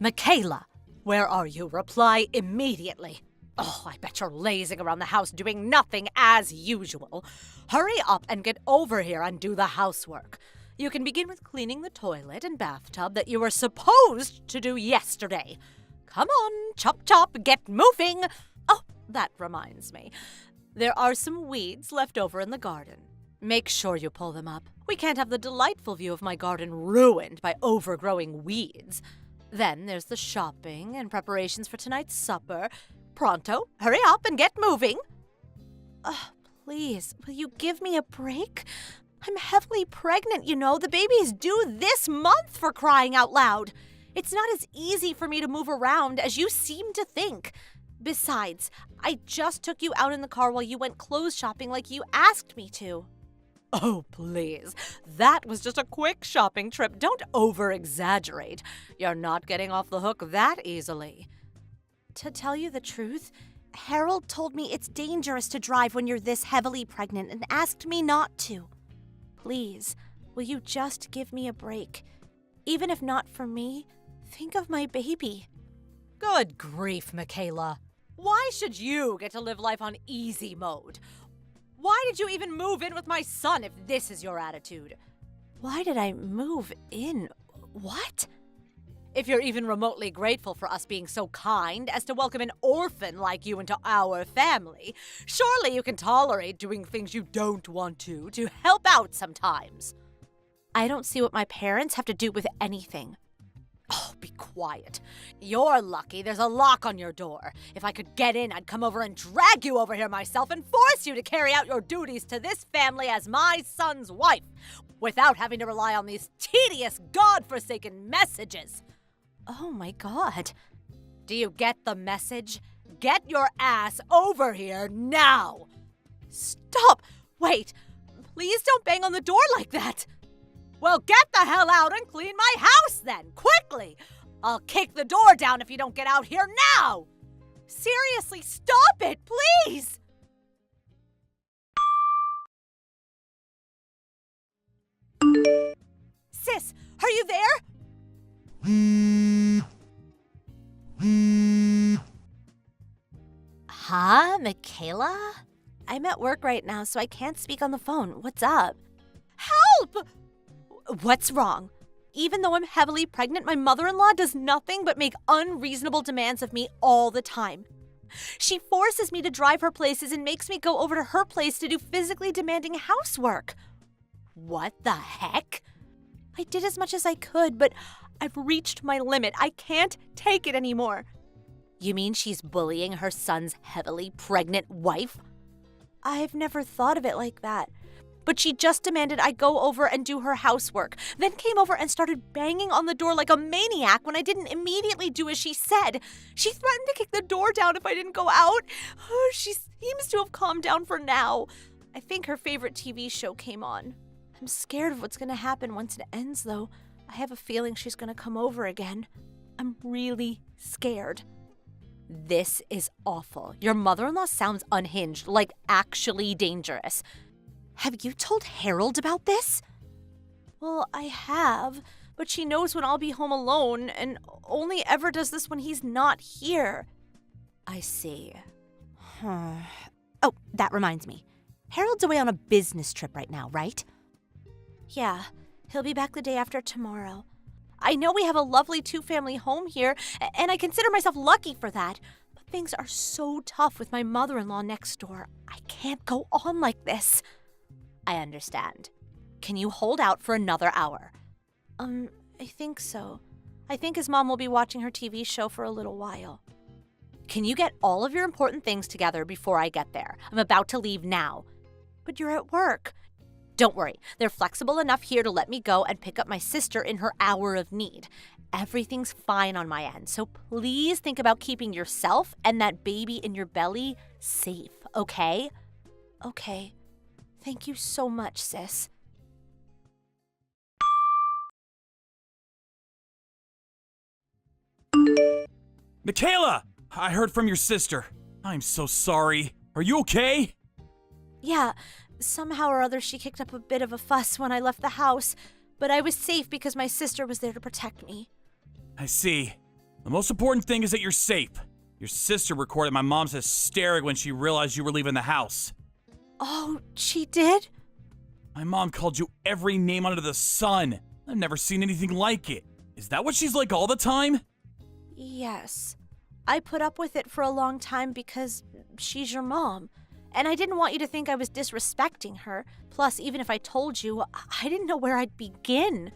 Michaela, where are you? Reply immediately. Oh, I bet you're lazing around the house doing nothing as usual. Hurry up and get over here and do the housework. You can begin with cleaning the toilet and bathtub that you were supposed to do yesterday. Come on, chop chop, get moving. Oh, that reminds me. There are some weeds left over in the garden. Make sure you pull them up. We can't have the delightful view of my garden ruined by overgrowing weeds. Then there's the shopping and preparations for tonight's supper. Pronto, hurry up and get moving. Please, will you give me a break? I'm heavily pregnant, you know. The baby is due this month, for crying out loud. It's not as easy for me to move around as you seem to think. Besides, I just took you out in the car while you went clothes shopping like you asked me to. Oh, please. That was just a quick shopping trip. Don't over-exaggerate. You're not getting off the hook that easily. To tell you the truth, Harold told me it's dangerous to drive when you're this heavily pregnant and asked me not to. Please, will you just give me a break? Even if not for me, think of my baby. Good grief, Michaela. Why should you get to live life on easy mode? Why did you even move in with my son if this is your attitude? Why did I move in? What? If you're even remotely grateful for us being so kind as to welcome an orphan like you into our family, surely you can tolerate doing things you don't want to help out sometimes. I don't see what my parents have to do with anything. Oh, be quiet. You're lucky there's a lock on your door. If I could get in, I'd come over and drag you over here myself and force you to carry out your duties to this family as my son's wife, without having to rely on these tedious, God-forsaken messages. Oh my God. Do you get the message? Get your ass over here now! Stop! Wait! Please don't bang on the door like that! Well, get the hell out and clean my house then, quickly! I'll kick the door down if you don't get out here now! Seriously, stop it, please! Sis, are you there? Huh, Michaela? I'm at work right now, so I can't speak on the phone. What's up? Help! What's wrong? Even though I'm heavily pregnant, my mother-in-law does nothing but make unreasonable demands of me all the time. She forces me to drive her places and makes me go over to her place to do physically demanding housework. What the heck? I did as much as I could, but I've reached my limit. I can't take it anymore. You mean she's bullying her son's heavily pregnant wife? I've never thought of it like that. But she just demanded I go over and do her housework, then came over and started banging on the door like a maniac when I didn't immediately do as she said. She threatened to kick the door down if I didn't go out. She seems to have calmed down for now. I think her favorite TV show came on. I'm scared of what's going to happen once it ends, though. I have a feeling she's going to come over again. I'm really scared. This is awful. Your mother-in-law sounds unhinged, like actually dangerous. Have you told Harold about this? Well, I have, but she knows when I'll be home alone and only ever does this when he's not here. I see. Oh, that reminds me. Harold's away on a business trip right now, right? Yeah, he'll be back the day after tomorrow. I know we have a lovely two-family home here, and I consider myself lucky for that. But things are so tough with my mother-in-law next door. I can't go on like this. I understand. Can you hold out for another hour? I think so. I think his mom will be watching her TV show for a little while. Can you get all of your important things together before I get there? I'm about to leave now. But you're at work. Don't worry, they're flexible enough here to let me go and pick up my sister in her hour of need. Everything's fine on my end, so please think about keeping yourself and that baby in your belly safe, okay? Okay. Thank you so much, sis. Michaela! I heard from your sister. I'm so sorry. Are you okay? Yeah, somehow or other she kicked up a bit of a fuss when I left the house, but I was safe because my sister was there to protect me. I see. The most important thing is that you're safe. Your sister recorded my mom's hysteric when she realized you were leaving the house. Oh, she did? My mom called you every name under the sun. I've never seen anything like it. Is that what she's like all the time? Yes. I put up with it for a long time because she's your mom. And I didn't want you to think I was disrespecting her. Plus, even if I told you, I didn't know where I'd begin.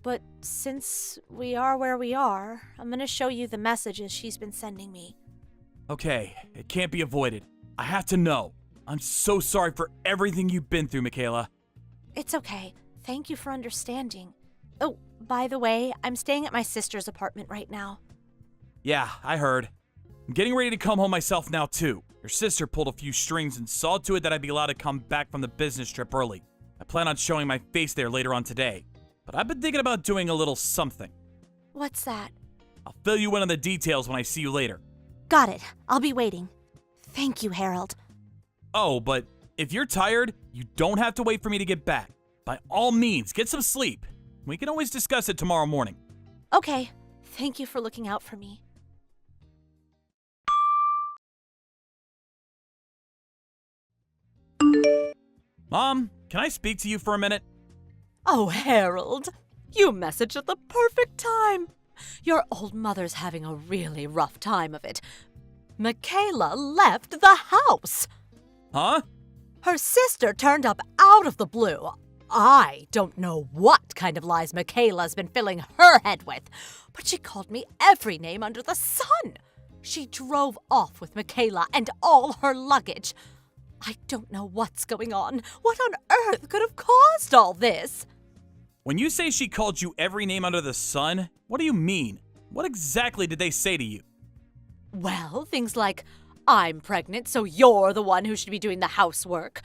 But since we are where we are, I'm going to show you the messages she's been sending me. Okay, it can't be avoided. I have to know. I'm so sorry for everything you've been through, Michaela. It's okay. Thank you for understanding. Oh, by the way, I'm staying at my sister's apartment right now. Yeah, I heard. I'm getting ready to come home myself now, too. Your sister pulled a few strings and saw to it that I'd be allowed to come back from the business trip early. I plan on showing my face there later on today. But I've been thinking about doing a little something. What's that? I'll fill you in on the details when I see you later. Got it. I'll be waiting. Thank you, Harold. Oh, but if you're tired, you don't have to wait for me to get back. By all means, get some sleep. We can always discuss it tomorrow morning. Okay. Thank you for looking out for me. Mom, can I speak to you for a minute? Oh, Harold, you messaged at the perfect time. Your old mother's having a really rough time of it. Michaela left the house. Huh? Her sister turned up out of the blue. I don't know what kind of lies Michaela's been filling her head with, but she called me every name under the sun. She drove off with Michaela and all her luggage. I don't know what's going on. What on earth could have caused all this? When you say she called you every name under the sun, what do you mean? What exactly did they say to you? Well, things like, I'm pregnant, so you're the one who should be doing the housework.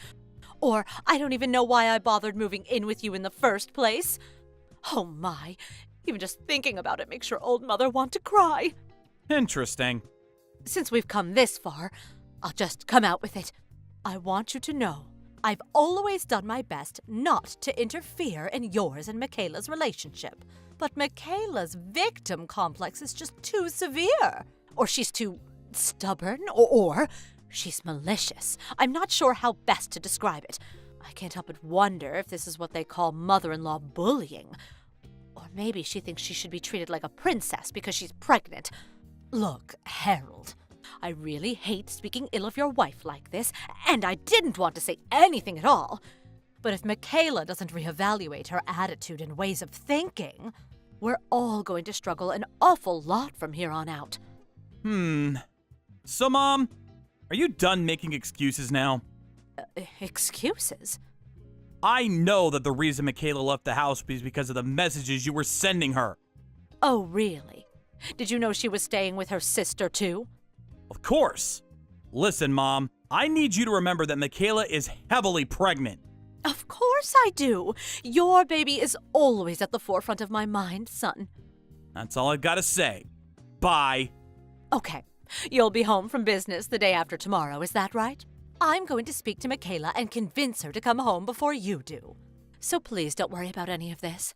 Or, I don't even know why I bothered moving in with you in the first place. Oh my, even just thinking about it makes your old mother want to cry. Interesting. Since we've come this far, I'll just come out with it. I want you to know, I've always done my best not to interfere in yours and Michaela's relationship. But Michaela's victim complex is just too severe. Or she's too stubborn, or she's malicious. I'm not sure how best to describe it. I can't help but wonder if this is what they call mother-in-law bullying. Or maybe she thinks she should be treated like a princess because she's pregnant. Look, Harold, I really hate speaking ill of your wife like this, and I didn't want to say anything at all. But if Michaela doesn't reevaluate her attitude and ways of thinking, we're all going to struggle an awful lot from here on out. So, Mom, are you done making excuses now? Excuses? I know that the reason Michaela left the house was because of the messages you were sending her. Oh, really? Did you know she was staying with her sister, too? Of course. Listen, Mom, I need you to remember that Michaela is heavily pregnant. Of course I do. Your baby is always at the forefront of my mind, son. That's all I've got to say. Bye. Okay. You'll be home from business the day after tomorrow, is that right? I'm going to speak to Michaela and convince her to come home before you do. So please don't worry about any of this.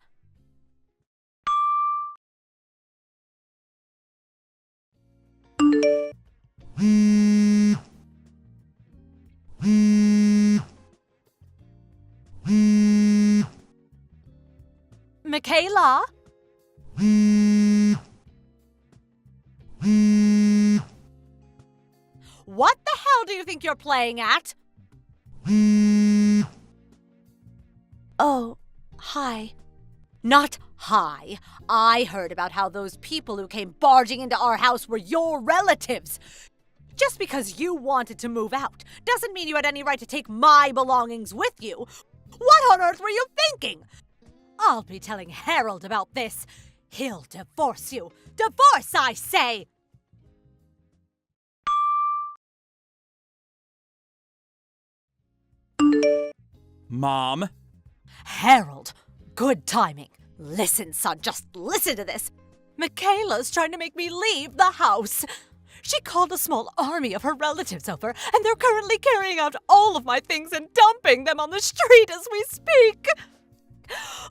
Michaela? What the hell do you think you're playing at? Oh, hi. Not hi. I heard about how those people who came barging into our house were your relatives. Just because you wanted to move out doesn't mean you had any right to take my belongings with you. What on earth were you thinking? I'll be telling Harold about this. He'll divorce you. Divorce, I say! Mom? Harold, good timing. Listen, son, just listen to this. Michaela's trying to make me leave the house. She called a small army of her relatives over, and they're currently carrying out all of my things and dumping them on the street as we speak.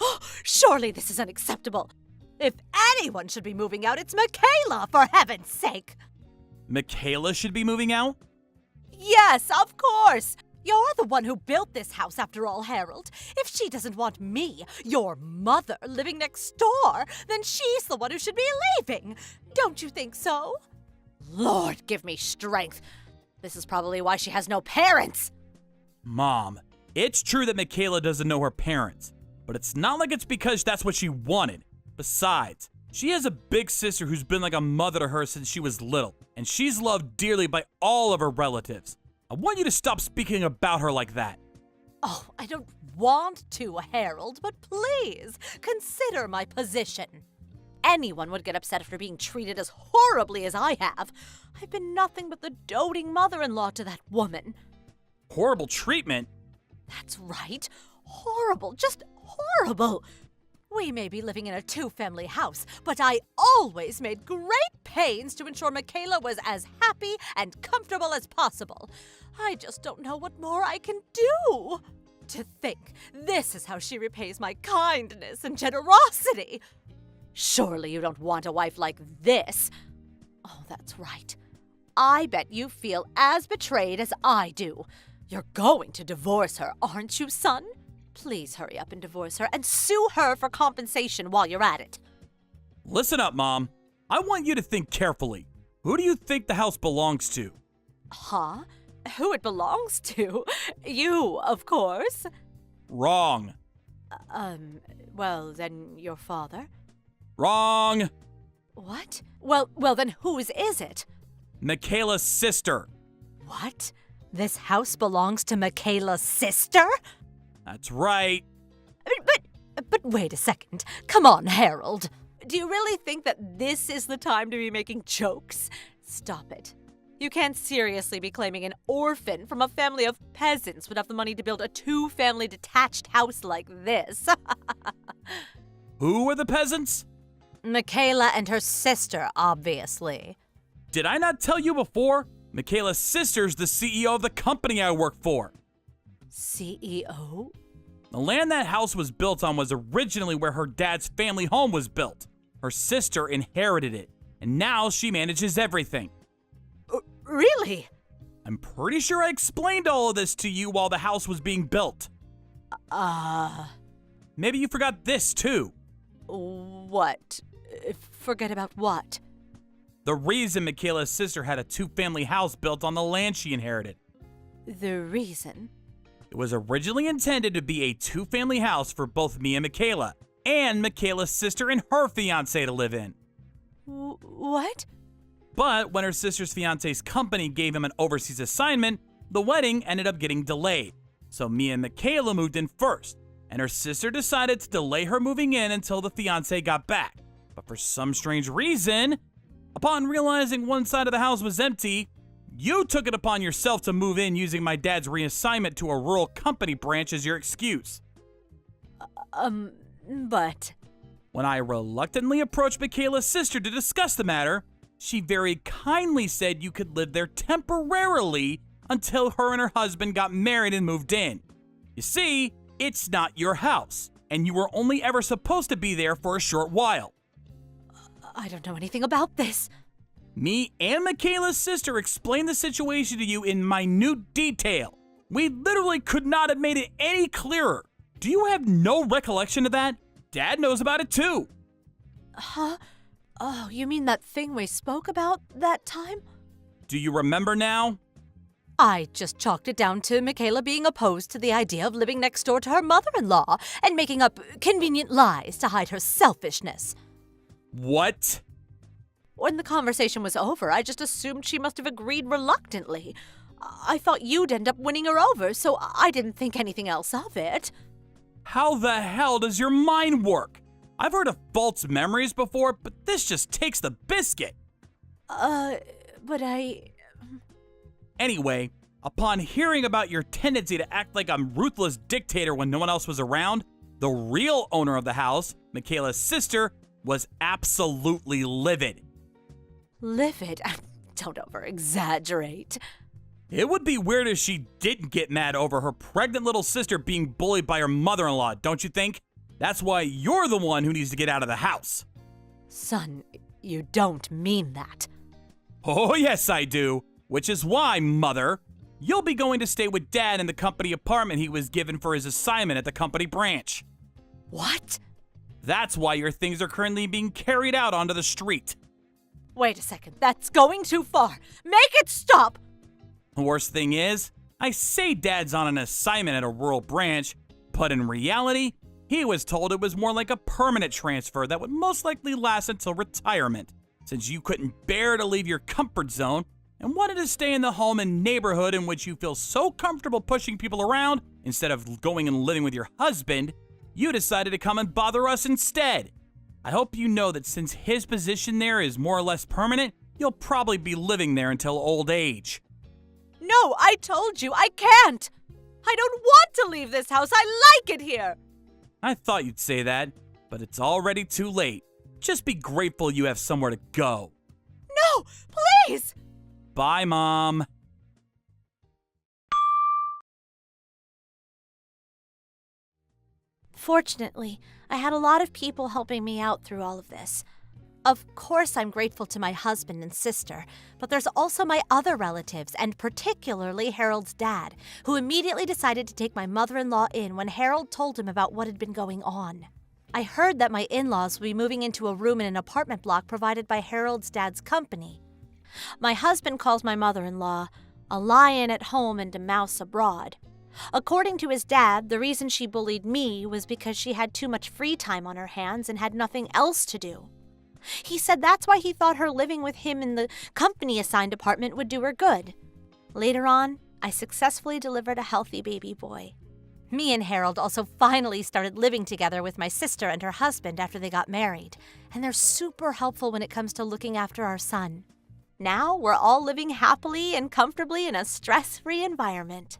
Oh, surely this is unacceptable. If anyone should be moving out, it's Michaela, for heaven's sake! Michaela should be moving out? Yes, of course! You're the one who built this house, after all, Harold. If she doesn't want me, your mother, living next door, then she's the one who should be leaving. Don't you think so? Lord, give me strength. This is probably why she has no parents. Mom, it's true that Michaela doesn't know her parents, but it's not like it's because that's what she wanted. Besides, she has a big sister who's been like a mother to her since she was little, and she's loved dearly by all of her relatives. I want you to stop speaking about her like that. Oh, I don't want to, Harold, but please, consider my position. Anyone would get upset after being treated as horribly as I have. I've been nothing but the doting mother-in-law to that woman. Horrible treatment? That's right. Horrible, just horrible. We may be living in a two-family house, but I always made great pains to ensure Michaela was as happy and comfortable as possible. I just don't know what more I can do. To think, this is how she repays my kindness and generosity. Surely you don't want a wife like this. Oh, that's right. I bet you feel as betrayed as I do. You're going to divorce her, aren't you, son? Please hurry up and divorce her and sue her for compensation while you're at it. Listen up, Mom. I want you to think carefully. Who do you think the house belongs to? Huh? Who it belongs to? You, of course. Wrong. Well, then your father? Wrong. What? Well, then whose is it? Michaela's sister. What? This house belongs to Michaela's sister? That's right. But wait a second. Come on, Harold. Do you really think that this is the time to be making jokes? Stop it. You can't seriously be claiming an orphan from a family of peasants would have the money to build a two-family detached house like this. Who are the peasants? Michaela and her sister, obviously. Did I not tell you before? Michaela's sister's the CEO of the company I work for. CEO? The land that house was built on was originally where her dad's family home was built. Her sister inherited it, and now she manages everything. Really? I'm pretty sure I explained all of this to you while the house was being built. Maybe you forgot this too. What? Forget about what? The reason Michaela's sister had a two-family house built on the land she inherited. The reason? It was originally intended to be a two-family house for both me and Michaela's sister and her fiancé to live in. What? But when her sister's fiancé's company gave him an overseas assignment, the wedding ended up getting delayed. So me and Michaela moved in first, and her sister decided to delay her moving in until the fiancé got back. But for some strange reason, upon realizing one side of the house was empty, you took it upon yourself to move in using my dad's reassignment to a rural company branch as your excuse. But... When I reluctantly approached Michaela's sister to discuss the matter, she very kindly said you could live there temporarily until her and her husband got married and moved in. You see, it's not your house, and you were only ever supposed to be there for a short while. I don't know anything about this. Me and Michaela's sister explained the situation to you in minute detail. We literally could not have made it any clearer. Do you have no recollection of that? Dad knows about it too. Huh? Oh, you mean that thing we spoke about that time? Do you remember now? I just chalked it down to Michaela being opposed to the idea of living next door to her mother-in-law and making up convenient lies to hide her selfishness. What? When the conversation was over, I just assumed she must have agreed reluctantly. I thought you'd end up winning her over, so I didn't think anything else of it. How the hell does your mind work? I've heard of false memories before, but this just takes the biscuit. But Anyway, upon hearing about your tendency to act like a ruthless dictator when no one else was around, the real owner of the house, Michaela's sister, was absolutely livid. Livid? Don't over-exaggerate. It would be weird if she didn't get mad over her pregnant little sister being bullied by her mother-in-law, don't you think? That's why you're the one who needs to get out of the house. Son, you don't mean that. Oh, yes, I do. Which is why, Mother, you'll be going to stay with Dad in the company apartment he was given for his assignment at the company branch. What? That's why your things are currently being carried out onto the street. Wait a second, that's going too far. Make it stop! The worst thing is, I say Dad's on an assignment at a rural branch, but in reality, he was told it was more like a permanent transfer that would most likely last until retirement, since you couldn't bear to leave your comfort zone and wanted to stay in the home and neighborhood in which you feel so comfortable pushing people around instead of going and living with your husband. You decided to come and bother us instead. I hope you know that since his position there is more or less permanent, you'll probably be living there until old age. No, I told you, I can't! I don't want to leave this house, I like it here! I thought you'd say that, but it's already too late. Just be grateful you have somewhere to go. No, please! Bye, Mom. Fortunately, I had a lot of people helping me out through all of this. Of course, I'm grateful to my husband and sister, but there's also my other relatives, and particularly Harold's dad, who immediately decided to take my mother-in-law in when Harold told him about what had been going on. I heard that my in-laws will be moving into a room in an apartment block provided by Harold's dad's company. My husband calls my mother-in-law a lion at home and a mouse abroad. According to his dad, the reason she bullied me was because she had too much free time on her hands and had nothing else to do. He said that's why he thought her living with him in the company-assigned apartment would do her good. Later on, I successfully delivered a healthy baby boy. Me and Harold also finally started living together with my sister and her husband after they got married, and they're super helpful when it comes to looking after our son. Now we're all living happily and comfortably in a stress-free environment.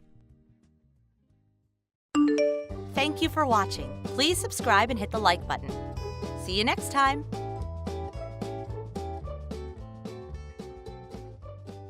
Thank you for watching. Please subscribe and hit the like button. See you next time.